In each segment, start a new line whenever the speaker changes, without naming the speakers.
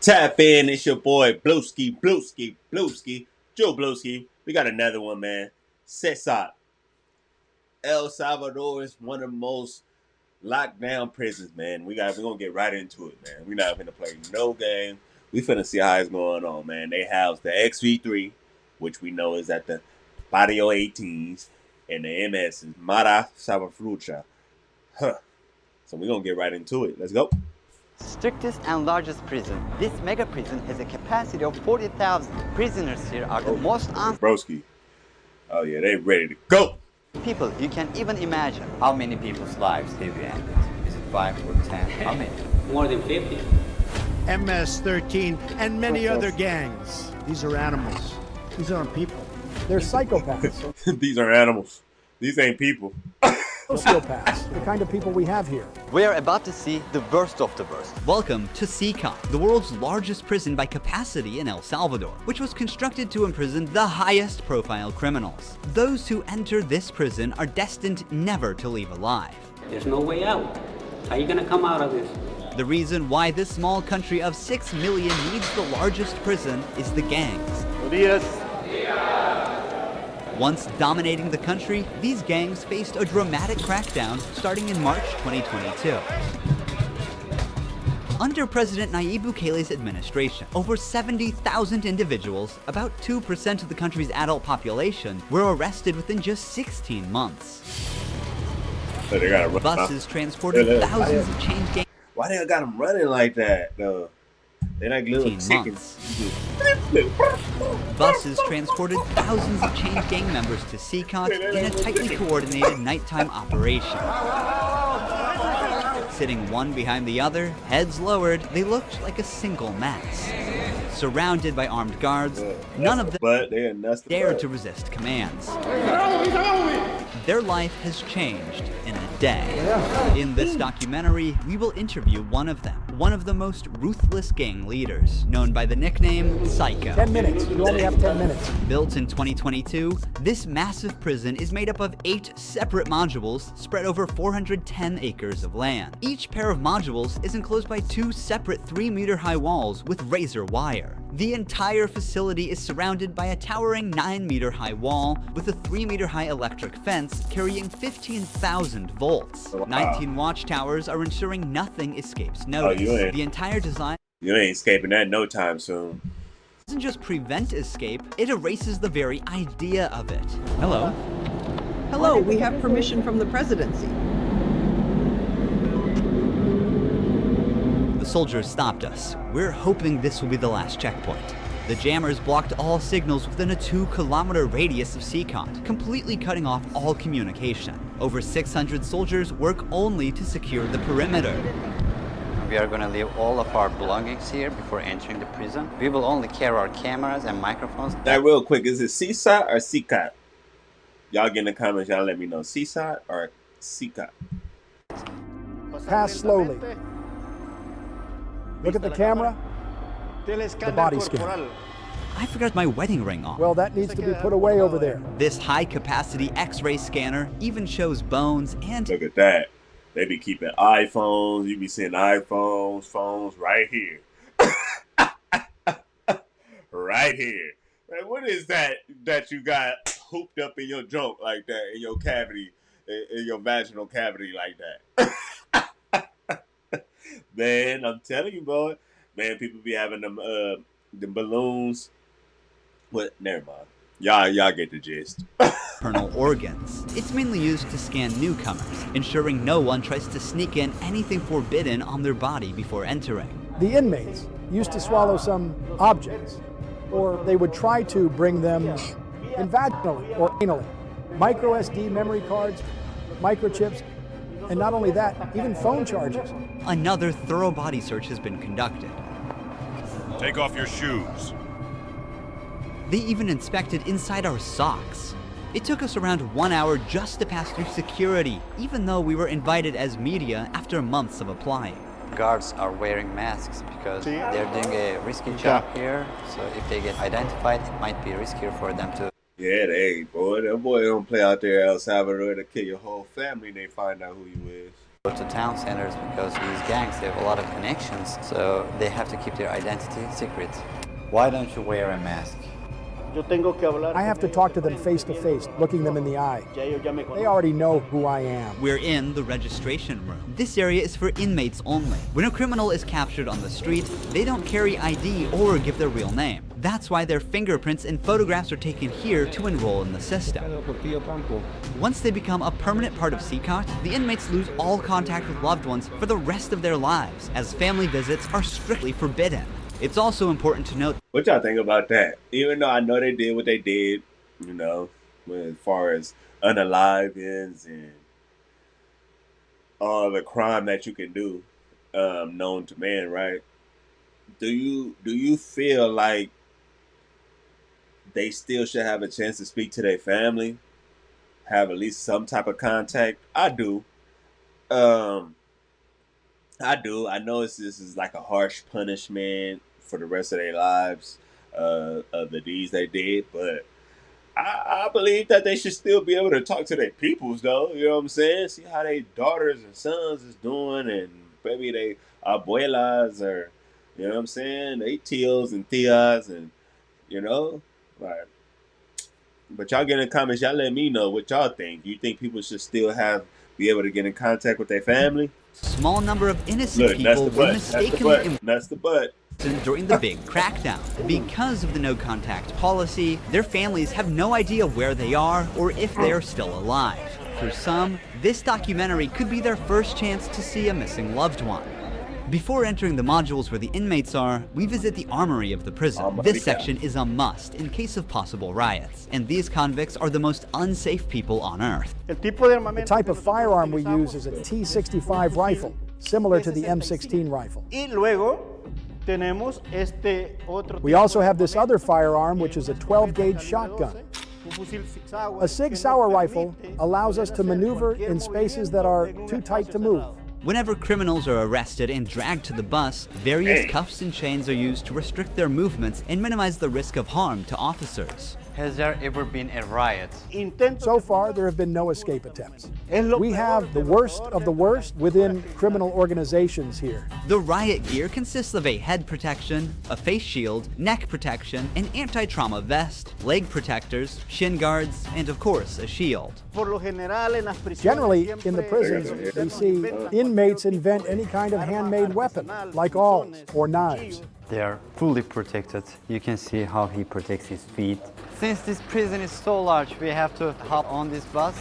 Tap in, it's your boy Blowski, Joe Blowski. We got another one, man. cecOT. El Salvador is one of the most locked down prisons, man. We're gonna get right into it, man. We're not gonna play no game. We finna see how it's going on, man. They house the XV3, which we know is at the Barrio 18s, and the MS is Mara Salvatrucha. Huh. So we're gonna get right into it. Let's go.
Strictest and largest prison. This mega prison has a capacity of 40,000. Prisoners here are the most
Broski. Oh yeah, they ready to go.
People you can even imagine. How many people's lives have you ended? Is it 5 or 10? How many?
More than 50.
MS-13 and many other gangs. These are animals. These aren't people. They're psychopaths.
These are animals. These ain't people.
Sociopaths, the kind of people we have here.
We are about to see the worst of the worst.
Welcome to cecOT, the world's largest prison by capacity in El Salvador, which was constructed to imprison the highest profile criminals. Those who enter this prison are destined never to leave alive.
There's no way out. How are you gonna come out of this?
The reason why this small country of 6 million needs the largest prison is the gangs. Once dominating the country, these gangs faced a dramatic crackdown starting in March 2022. Under President Nayib Bukele's administration, over 70,000 individuals, about 2% of the country's adult population, were arrested within just 16 months.
So they gotta run
Buses transported thousands of chain gang.
Why they got them running like that, though? They're like little chickens.
Buses transported thousands of chain gang members to cecOT in a tightly coordinated nighttime operation. Sitting one behind the other, heads lowered, they looked like a single mass. Surrounded by armed guards, none of them dared to resist commands. Their life has changed in a day. In this documentary, we will interview one of them, one of the most ruthless gang leaders, known by the nickname Psycho.
10 minutes. You only have 10 minutes.
Built in 2022, this massive prison is made up of 8 separate modules spread over 410 acres of land. Each pair of modules is enclosed by 2 separate 3-meter-high walls with razor wire. The entire facility is surrounded by a towering 9-meter-high wall with a 3-meter-high electric fence carrying 15,000 volts. 19 watchtowers are ensuring nothing escapes notice. The entire design—
You ain't escaping that no time soon.
Doesn't just prevent escape, it erases the very idea of it. Hello.
Hello, we have permission from the presidency.
The soldiers stopped us. We're hoping this will be the last checkpoint. The jammers blocked all signals within a 2-kilometer radius of cecOT, completely cutting off all communication. Over 600 soldiers work only to secure the perimeter.
We are gonna leave all of our belongings here before entering the prison. We will only carry our cameras and microphones.
That real quick, is it cecOT or cecOT? Y'all get in the comments, y'all let me know. cecOT or cecOT?
Pass slowly. Look at the camera. The body scan.
I forgot my wedding ring on.
Well, that needs to be put away over there.
This high-capacity X-ray scanner even shows bones and—
Look at that. They be keeping iPhones. You be seeing iPhones, phones right here. Right here. Man, what is that you got hooped up in your junk like that, in your cavity, in your vaginal cavity like that? Man, I'm telling you, boy. Man, people be having them balloons. What? Never mind. Y'all get the gist.
internal organs. It's mainly used to scan newcomers, ensuring no one tries to sneak in anything forbidden on their body before entering.
The inmates used to swallow some objects, or they would try to bring them in vaginally or anally. Micro SD memory cards, microchips, and not only that, even phone chargers.
Another thorough body search has been conducted.
Take off your shoes.
They even inspected inside our socks. It took us around 1 hour just to pass through security, even though we were invited as media after months of applying.
Guards are wearing masks because they're doing a risky job here, so if they get identified, it might be riskier for them to.
Yeah, they boy. That boy don't play out there El Salvador to kill your whole family and they find out who you is.
to town centers because these gangs, they have a lot of connections, so they have to keep their identity secret. Why don't you wear a mask?
I have to talk to them face to face, looking them in the eye. They already know who I am.
We're in the registration room. This area is for inmates only. When a criminal is captured on the street, they don't carry ID or give their real name. That's why their fingerprints and photographs are taken here to enroll in the system. Once they become a permanent part of cecOT, the inmates lose all contact with loved ones for the rest of their lives, as family visits are strictly forbidden. It's also important to note.
What y'all think about that? Even though I know they did what they did, you know, as far as unalivings and all the crime that you can do, known to man, right? Do you feel like they still should have a chance to speak to their family, have at least some type of contact? I do. I know this is like a harsh punishment for the rest of their lives of the deeds they did, but I believe that they should still be able to talk to their peoples, though. You know what I'm saying? See how their daughters and sons is doing, and maybe they abuelas, or you know what I'm saying? They tios and tias, and you know, like. But y'all get in the comments. Y'all let me know what y'all think. You think people should still be able to get in contact with their family?
Small number of innocent people were mistakenly imprisoned during the big crackdown. Because of the no contact policy, their families have no idea where they are or if they are still alive. For some, this documentary could be their first chance to see a missing loved one. Before entering the modules where the inmates are, we visit the Armory of the prison. This section is a must in case of possible riots, and these convicts are the most unsafe people on Earth.
The type of firearm we use is a T65 rifle, similar to the M16 rifle. We also have this other firearm, which is a 12-gauge shotgun. A Sig Sauer rifle allows us to maneuver in spaces that are too tight to move.
Whenever criminals are arrested and dragged to the bus, various cuffs and chains are used to restrict their movements and minimize the risk of harm to officers.
Has there ever been a riot?
So far, there have been no escape attempts. We have the worst of the worst within criminal organizations here.
The riot gear consists of a head protection, a face shield, neck protection, an anti-trauma vest, leg protectors, shin guards, and of course, a shield.
Generally, in the prisons, we see inmates invent any kind of handmade weapon, like awls or knives.
They are fully protected. You can see how he protects his feet. Since this prison is so large, we have to hop on this bus.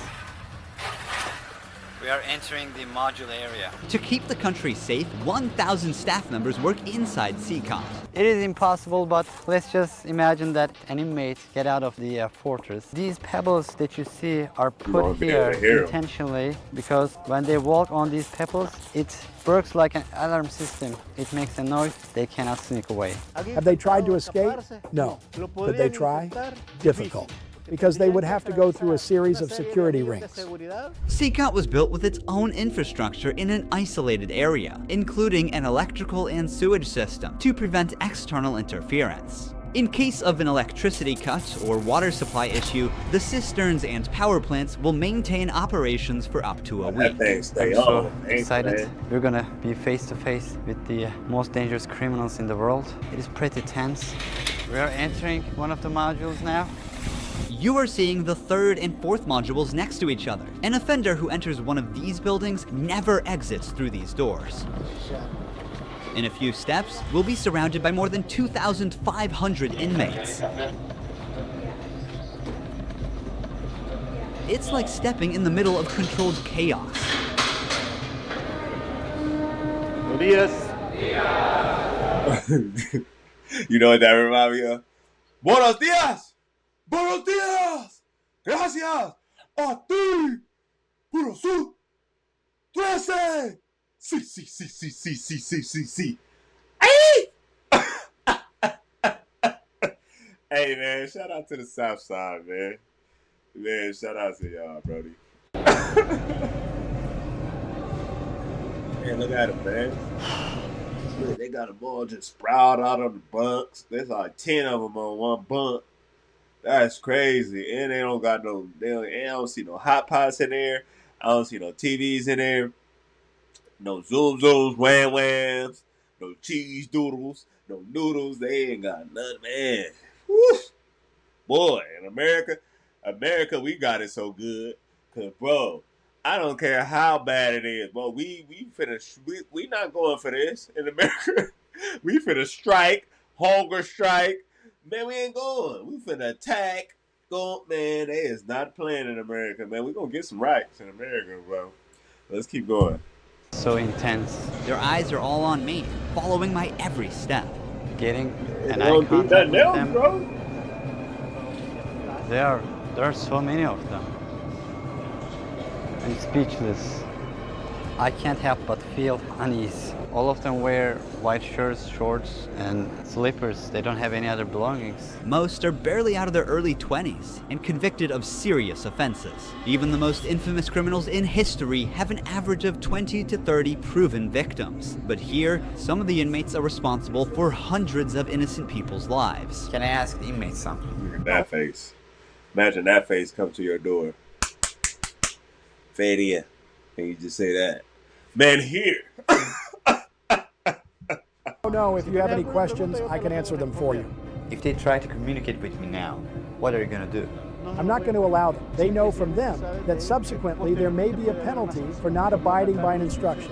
We are entering the module area.
To keep the country safe, 1,000 staff members work inside cecOT.
It is impossible, but let's just imagine that an inmate get out of the fortress. These pebbles that you see are put here intentionally because when they walk on these pebbles, it works like an alarm system. It makes a noise, they cannot sneak away.
Have they tried to escape? No. Could they try? Difficult, because they would have to go through a series of security rings.
cecOT was built with its own infrastructure in an isolated area, including an electrical and sewage system to prevent external interference. In case of an electricity cut or water supply issue, the cisterns and power plants will maintain operations for up to a week.
I'm so excited. We're gonna be face to face with the most dangerous criminals in the world. It is pretty tense. We are entering one of the modules now.
You are seeing the third and fourth modules next to each other. An offender who enters one of these buildings never exits through these doors. In a few steps, we'll be surrounded by more than 2,500 inmates. It's like stepping in the middle of controlled chaos.
You know what that reminds me of? Buenos días! Buenos días! Gracias! A ti! Puro sur! 13! Sí, sí, sí, sí, sí, sí, sí, sí, sí. Hey! Hey, man, shout out to the South Side, man. Man, shout out to y'all, brody. Man, look at them, man. Look, they got them all just sprout out of the bunks. There's like 10 of them on one bunk. That's crazy. And they don't see no hot pots in there. I don't see no TVs in there. No zoom zooms, wham whams, no cheese doodles, no noodles. They ain't got nothing, man. Whew. Boy, in America, we got it so good. Cause bro, I don't care how bad it is, bro. We not going for this in America. We finna strike, hunger strike. Man, we ain't going. We finna attack. Go, man. They is not playing in America, man. We gonna get some rights in America, bro. Let's keep going.
So intense.
Their eyes are all on me, following my every step.
Getting an
They
eye
don't do
contact
nothing
with
else,
them.
bro.
There are so many of them. I'm speechless. I can't help but feel unease. All of them wear white shirts, shorts, and slippers. They don't have any other belongings.
Most are barely out of their early 20s and convicted of serious offenses. Even the most infamous criminals in history have an average of 20 to 30 proven victims. But here, some of the inmates are responsible for hundreds of innocent people's lives.
Can I ask the inmates something?
Look at that face. Imagine that face come to your door. Fade in. And you just say that. Man, here.
Oh no, if you have any questions, I can answer them for you.
If they try to communicate with me now, what are you gonna do?
I'm not going to allow them. They know from them that subsequently there may be a penalty for not abiding by an instruction.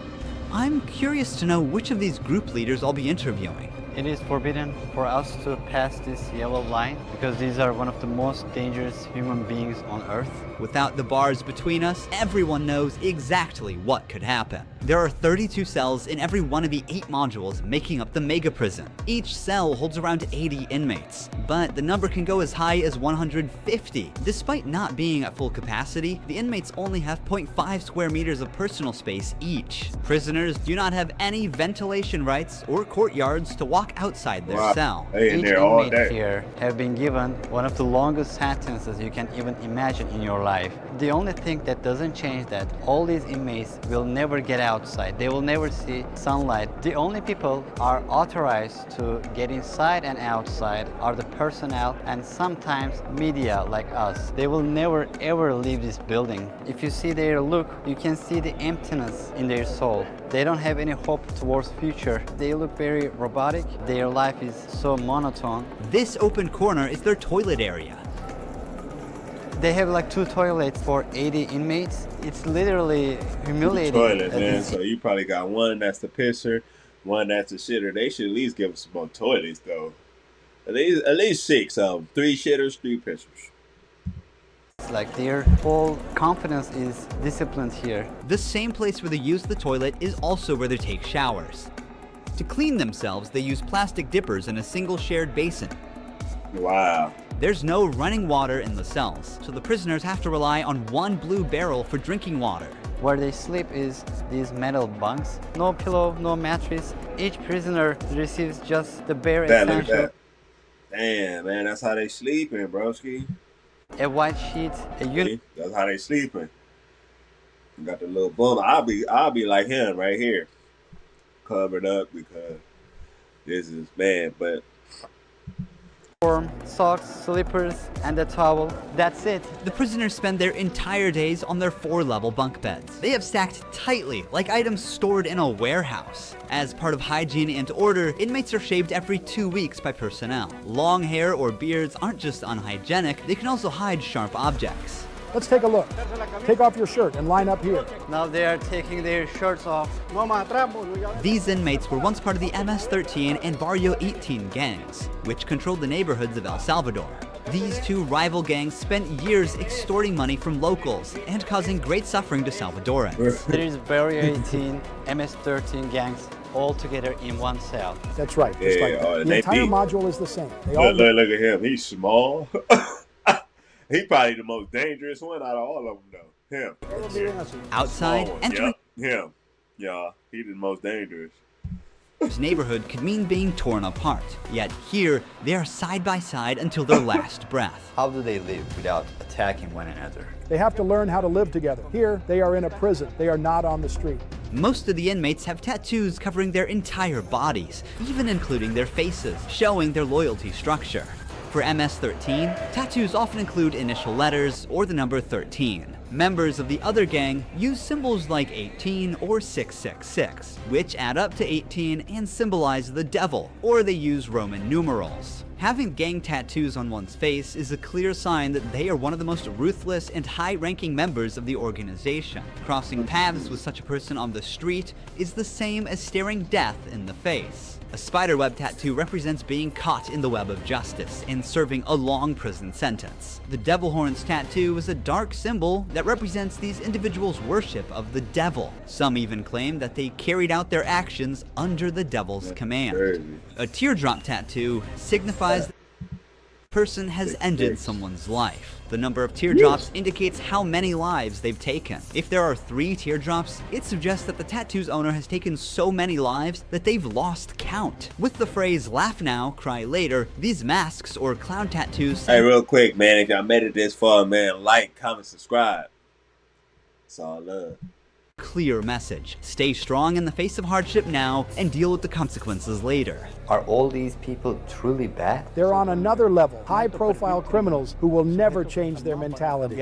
I'm curious to know which of these group leaders I'll be interviewing.
It is forbidden for us to pass this yellow line because these are one of the most dangerous human beings on Earth.
Without the bars between us, everyone knows exactly what could happen. There are 32 cells in every one of the 8 modules making up the mega prison. Each cell holds around 80 inmates, but the number can go as high as 150. Despite not being at full capacity, the inmates only have 0.5 square meters of personal space each. Prisoners do not have any ventilation rights or courtyards to walk outside their cell.
They in
Each
there all
inmate
day.
here have been given one of the longest sentences you can even imagine in your life. The only thing that doesn't change that all these inmates will never get outside. They will never see sunlight. The only people are authorized to get inside and outside are the personnel and sometimes media like us. They will never ever leave this building. If you see their look, you can see the emptiness in their soul. They don't have any hope towards future. They look very robotic. Their life is so monotone.
This open corner is their toilet area.
They have like 2 toilets for 80 inmates. It's literally humiliating.
Toilet, man. So you probably got one that's the pisser, one that's the shitter. They should at least give us some more toilets, though. At least 6 of them. 3 shitters, 3 pissers.
It's like their whole confidence is disciplined here.
The same place where they use the toilet is also where they take showers. To clean themselves, they use plastic dippers in a single shared basin.
Wow.
There's no running water in the cells, so the prisoners have to rely on one blue barrel for drinking water.
Where they sleep is these metal bunks. No pillow, no mattress. Each prisoner receives just the bare
Look at
essential.
that. Damn, man, that's how they sleeping, broski.
A white sheet, a uniform.
That's how they sleeping. You got the little bum. I'll be like him right here, covered up because this is bad. But
socks, slippers, and a towel. That's it.
The prisoners spend their entire days on their 4-level bunk beds. They have stacked tightly, like items stored in a warehouse. As part of hygiene and order, inmates are shaved every 2 weeks by personnel. Long hair or beards aren't just unhygienic, they can also hide sharp objects.
Let's take a look. Take off your shirt and line up here.
Now they are taking their shirts off.
These inmates were once part of the MS-13 and Barrio 18 gangs, which controlled the neighborhoods of El Salvador. These 2 rival gangs spent years extorting money from locals and causing great suffering to Salvadorans.
There is Barrio 18, MS-13 gangs all together in one cell.
That's right. Just like that. The entire module is the same. They all
look at him. He's small. He probably the most dangerous one out of all of them, though. Him.
Outside, entering
him. Yeah, he's the most dangerous.
this neighborhood could mean being torn apart. Yet here, they are side by side until their last breath.
How do they live without attacking one another?
They have to learn how to live together. Here, they are in a prison. They are not on the street.
Most of the inmates have tattoos covering their entire bodies, even including their faces, showing their loyalty structure. For MS-13, tattoos often include initial letters or the number 13. Members of the other gang use symbols like 18 or 666, which add up to 18 and symbolize the devil, or they use Roman numerals. Having gang tattoos on one's face is a clear sign that they are one of the most ruthless and high-ranking members of the organization. Crossing paths with such a person on the street is the same as staring death in the face. A spiderweb tattoo represents being caught in the web of justice and serving a long prison sentence. The devil horns tattoo is a dark symbol that represents these individuals' worship of the devil. Some even claim that they carried out their actions under the devil's command. A teardrop tattoo signifies that the person has ended someone's life. The number of teardrops indicates how many lives they've taken. If there are 3 teardrops, it suggests that the tattoo's owner has taken so many lives that they've lost count. With the phrase "laugh now, cry later," these masks or clown tattoos—
Hey, real quick, man, if y'all made it this far, man, like, comment, subscribe. It's all love.
Clear message. Stay strong in the face of hardship now and deal with the consequences later.
Are all these people truly bad?
They're on another level, high-profile criminals who will never change their mentality.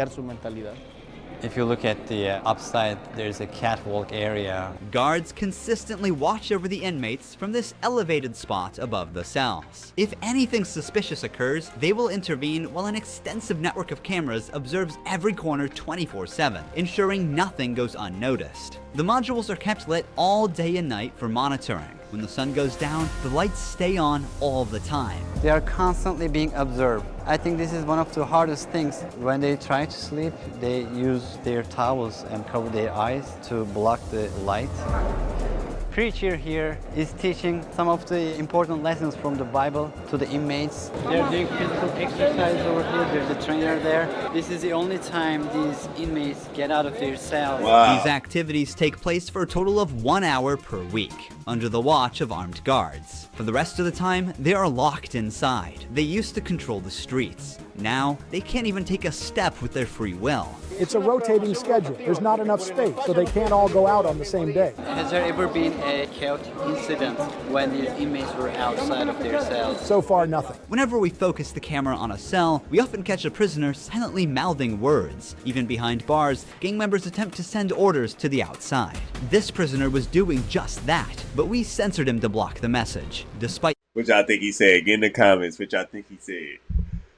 If you look at the upside, there's a catwalk area.
Guards consistently watch over the inmates from this elevated spot above the cells. If anything suspicious occurs, they will intervene while an extensive network of cameras observes every corner 24/7, ensuring nothing goes unnoticed. The modules are kept lit all day and night for monitoring. When the sun goes down, the lights stay on all the time.
They are constantly being observed. I think this is one of the hardest things. When they try to sleep, they use their towels and cover their eyes to block the light. Preacher here is teaching some of the important lessons from the Bible to the inmates. They're doing physical exercise over here. There's a trainer there. This is the only time these inmates get out of their cells.
Wow.
These activities take place for a total of 1 hour per week, under the watch of armed guards. For the rest of the time, they are locked inside. They used to control the streets. Now, they can't even take a step with their free will.
It's a rotating schedule. There's not enough space, so they can't all go out on the same day.
Has there ever been a chaotic incident when these inmates were outside of their cells?
So far, nothing.
Whenever we focus the camera on a cell, we often catch a prisoner silently mouthing words. Even behind bars, gang members attempt to send orders to the outside. This prisoner was doing just that, but we censored him to block the message. Despite—
What y'all think he said? Get in the comments what y'all think he said.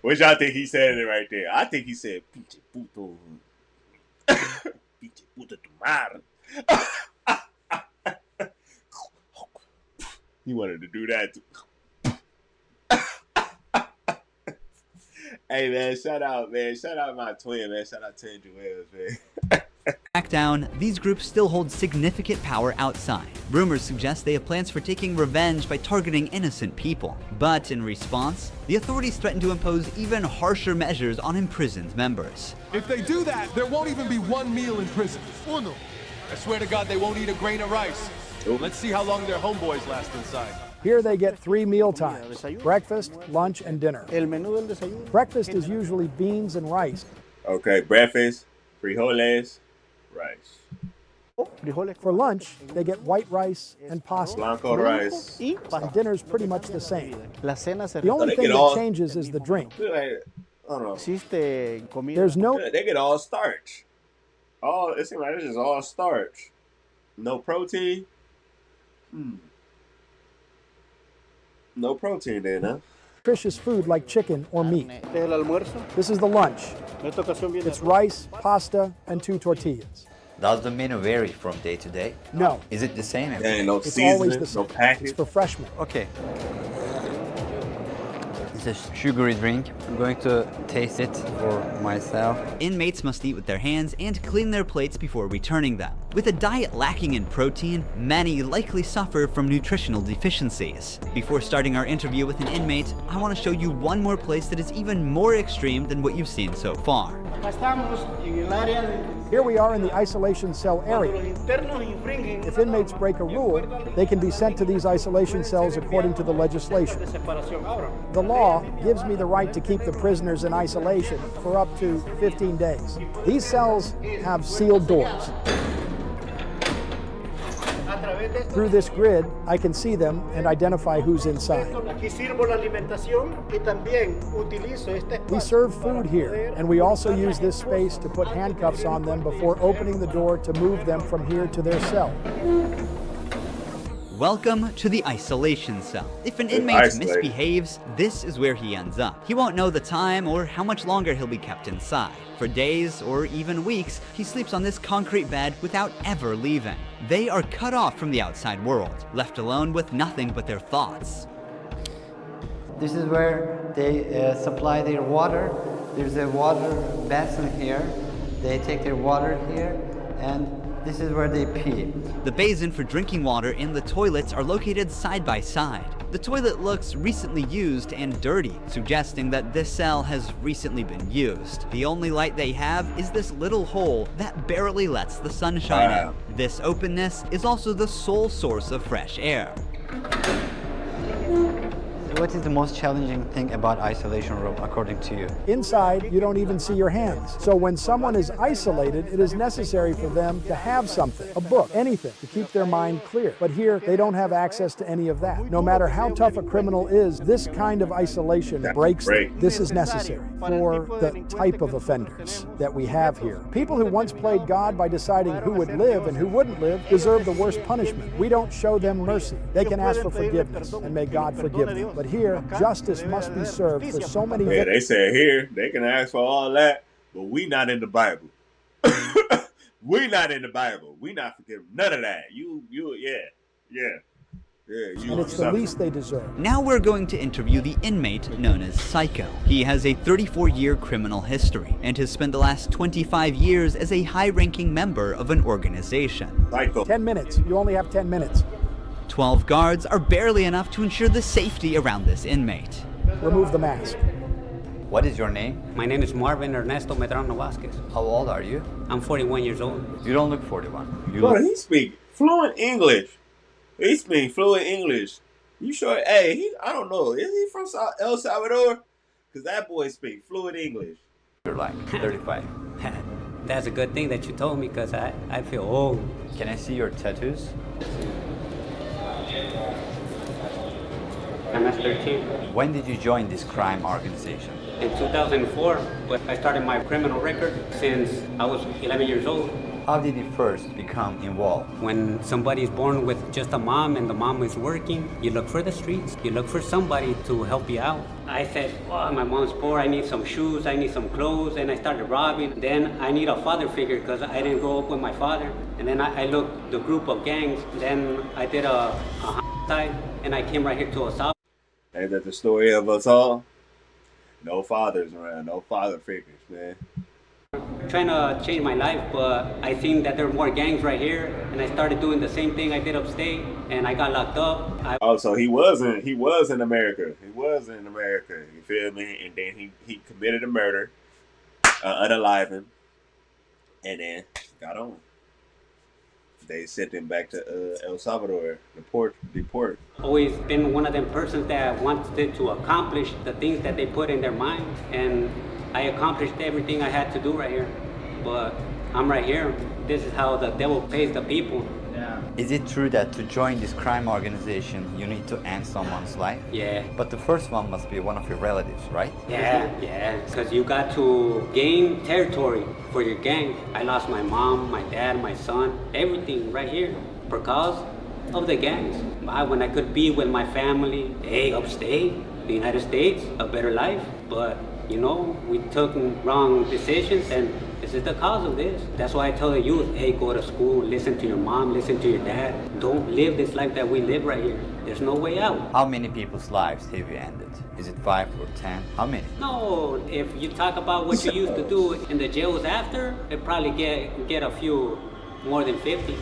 What y'all think he said it right there? I think he said, "Pinche puto." Pinche puto tu madre. He wanted to do that too. Hey, man, shout out, man. Shout out my twin, man. Shout out to Joel's, man.
crackdown, these groups still hold significant power outside. Rumors suggest they have plans for taking revenge by targeting innocent people. But in response, the authorities threaten to impose even harsher measures on imprisoned members.
If they do that, there won't even be one meal in prison. Uno. I swear to God, they won't eat a grain of rice. Let's see how long their homeboys last inside.
Here they get 3 meal times: breakfast, lunch, and dinner. Breakfast is usually beans and rice.
Okay, breakfast, frijoles, rice.
For lunch, they get white rice and pasta.
Blanco rice.
And dinner's pretty much the same. The
So
only
they
thing
get all-
that changes is the drink.
I don't know.
There's no
They get all starch. It seems like it's just all starch. No protein. No protein then, huh?
nutritious food like chicken or meat. This is the lunch. It's rice, pasta, and 2 tortillas.
Does the menu vary from day to day?
No.
Is it the same?
There ain't no
It's always
seasoning,
the same.
no package.
It's for freshmen.
Okay. It's a sugary drink. I'm going to taste it for myself.
Inmates must eat with their hands and clean their plates before returning them. With a diet lacking in protein, many likely suffer from nutritional deficiencies. Before starting our interview with an inmate, I want to show you one more place that is even more extreme than what you've seen so far.
Here we are in the isolation cell area. If inmates break a rule, they can be sent to these isolation cells according to the legislation. The law gives me the right to keep the prisoners in isolation for up to 15 days. These cells have sealed doors. Through this grid, I can see them and identify who's inside. We serve food here, and we also use this space to put handcuffs on them before opening the door to move them from here to their cell.
Welcome to the isolation cell. If an inmate misbehaves, this is where he ends up. He won't know the time or how much longer he'll be kept inside. For days or even weeks, he sleeps on this concrete bed without ever leaving. They are cut off from the outside world, left alone with nothing but their thoughts.
This is where they supply their water. There's a water basin here. They take their water here, and this is where they pee.
The basin for drinking water and the toilets are located side by side. The toilet looks recently used and dirty, suggesting that this cell has recently been used. The only light they have is this little hole that barely lets the sun shine in. This openness is also the sole source of fresh air.
What is the most challenging thing about isolation room, according to you?
Inside, you don't even see your hands. So when someone is isolated, it is necessary for them to have something, a book, anything, to keep their mind clear. But here, they don't have access to any of that. No matter how tough a criminal is, this kind of isolation breaks them. This is necessary for the type of offenders that we have here. People who once played God by deciding who would live and who wouldn't live deserve the worst punishment. We don't show them mercy. They can ask for forgiveness, and may God forgive them. But here, justice must be served for so many.
Yeah, they said here they can ask for all that, but we not in the Bible. We not in the Bible. We not forgiving none of that.
And it's the least they deserve.
Now we're going to interview the inmate known as Psycho. He has a 34-year criminal history and has spent the last 25 years as a high-ranking member of an organization.
Psycho.
10 minutes. You only have 10 minutes.
12 guards are barely enough to ensure the safety around this inmate.
Remove the mask.
What is your name?
My name is Marvin Ernesto Medrano Vasquez.
How old are you?
I'm 41 years old.
You don't look 41. You
Bro,
look...
he speak fluent English. He speak fluent English. You sure? Hey, I don't know. Is he from El Salvador? Because that boy speak fluent English.
You're like 35.
That's a good thing that you told me, because I feel old.
Can I see your tattoos?
I'm at 13.
When did you join this crime organization?
In 2004, but I started my criminal record since I was 11 years old.
How did you first become involved?
When somebody's born with just a mom and the mom is working, you look for the streets. You look for somebody to help you out. I said, oh, my mom's poor, I need some shoes, I need some clothes, and I started robbing. Then I need a father figure because I didn't grow up with my father. And then I looked the group of gangs. Then I did a side, and I came right here to Salvador.
Ain't that the story of us all? No fathers around, no father figures, man.
Trying to change my life, but I think that there are more gangs right here, and I started doing the same thing I did upstate, and I got locked up.
So he was in America. He was in America, you feel me? And then he committed a murder, unaliving, and then got on. They sent him back to El Salvador, deported.
Always been one of them persons that wanted to accomplish the things that they put in their mind, and I accomplished everything I had to do right here. But I'm right here. This is how the devil pays the people.
Yeah. Is it true that to join this crime organization, you need to end someone's life?
Yeah.
But the first one must be one of your relatives, right?
Yeah. Because you got to gain territory for your gang. I lost my mom, my dad, my son, everything right here because of the gangs. When I could be with my family, upstate, the United States, a better life. But you know, we took wrong decisions, and this is the cause of this. That's why I tell the youth, hey, go to school, listen to your mom, listen to your dad. Don't live this life that we live right here. There's no way out.
How many people's lives have you ended? Is it 5 or 10? How many?
No, if you talk about what you used to do in the jails after, it probably get a few, more than 50.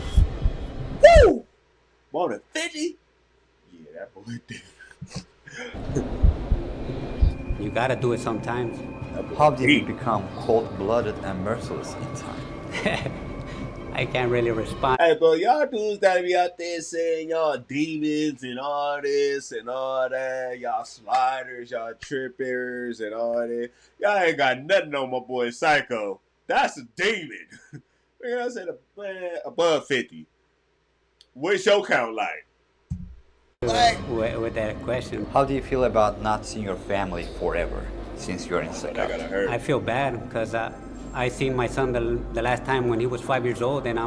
Woo! More than 50? Yeah, that boy did.
You gotta do it sometimes.
How did you become cold-blooded and merciless in time?
I can't really respond.
Hey, bro, y'all dudes gotta be out there saying y'all demons and all this and all that. Y'all sliders, y'all trippers and all that. Y'all ain't got nothing on my boy Psycho. That's a demon. You know what I'm saying? Man, above 50. What's your count like?
With that question,
How do you feel about not seeing your family forever since you're in
That gotta
cecOT?
hurt.
I feel bad because I seen my son the last time when he was 5 years old, and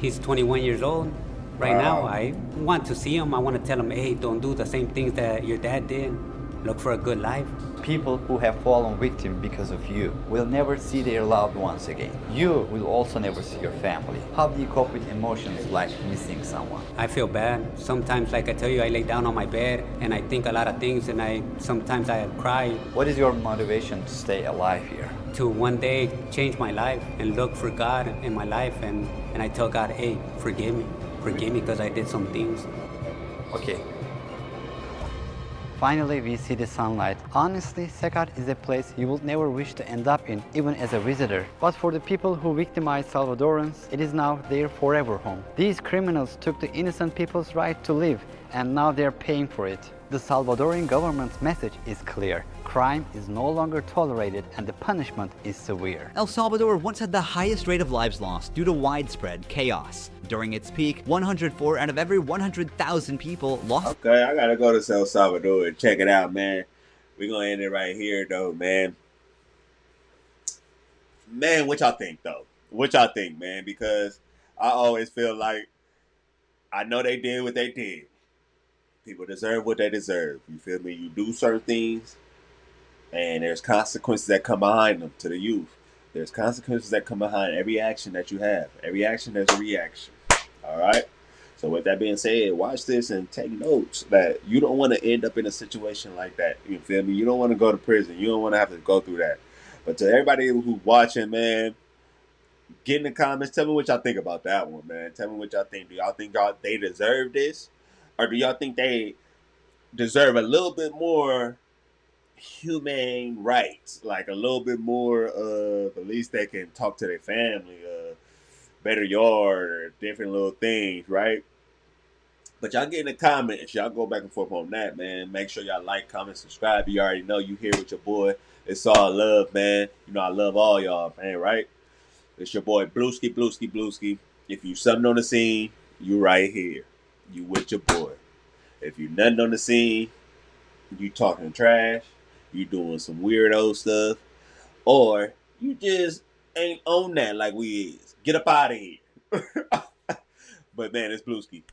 he's 21 years old right now. I want to see him. I want to tell him, hey, don't do the same things that your dad did. Look for a good life.
People who have fallen victim because of you will never see their loved ones again. You will also never see your family. How do you cope with emotions like missing someone?
I feel bad. Sometimes, like I tell you, I lay down on my bed and I think a lot of things, and sometimes I cry.
What is your motivation to stay alive here?
To one day change my life and look for God in my life, and I tell God, hey, forgive me because I did some things.
Okay.
Finally, we see the sunlight. Honestly, cecOT is a place you would never wish to end up in, even as a visitor. But for the people who victimized Salvadorans, it is now their forever home. These criminals took the innocent people's right to live, and now they're paying for it. The Salvadorian government's message is clear. Crime is no longer tolerated and the punishment is severe.
El Salvador once had the highest rate of lives lost due to widespread chaos. During its peak, 104 out of every 100,000 people lost.
Okay, I gotta go to El Salvador and check it out, man. We're gonna end it right here, though, man. Man, what y'all think, though? What y'all think, man? Because I always feel like I know they did what they did. People deserve what they deserve. You feel me? You do certain things, and there's consequences that come behind them to the youth. There's consequences that come behind every action that you have. Every action, there's a reaction. All right? So with that being said, watch this and take notes that you don't want to end up in a situation like that. You feel me? You don't want to go to prison. You don't want to have to go through that. But to everybody who's watching, man, get in the comments. Tell me what y'all think about that one, man. Tell me what y'all think. Do y'all think they deserve this? Or do y'all think they deserve a little bit more humane rights? Like a little bit more at least they can talk to their family, better yard, or different little things, right? But y'all get in the comments. Y'all go back and forth on that, man. Make sure y'all like, comment, subscribe. You already know you here with your boy. It's all love, man. You know I love all y'all, man, right? It's your boy Blueski, Blueski, Blueski. If you something on the scene, you right here. You with your boy. If you nothing on the scene, you talking trash, you doing some weirdo stuff, or you just ain't on that like we is. Get up out of here. But man, it's Blueski.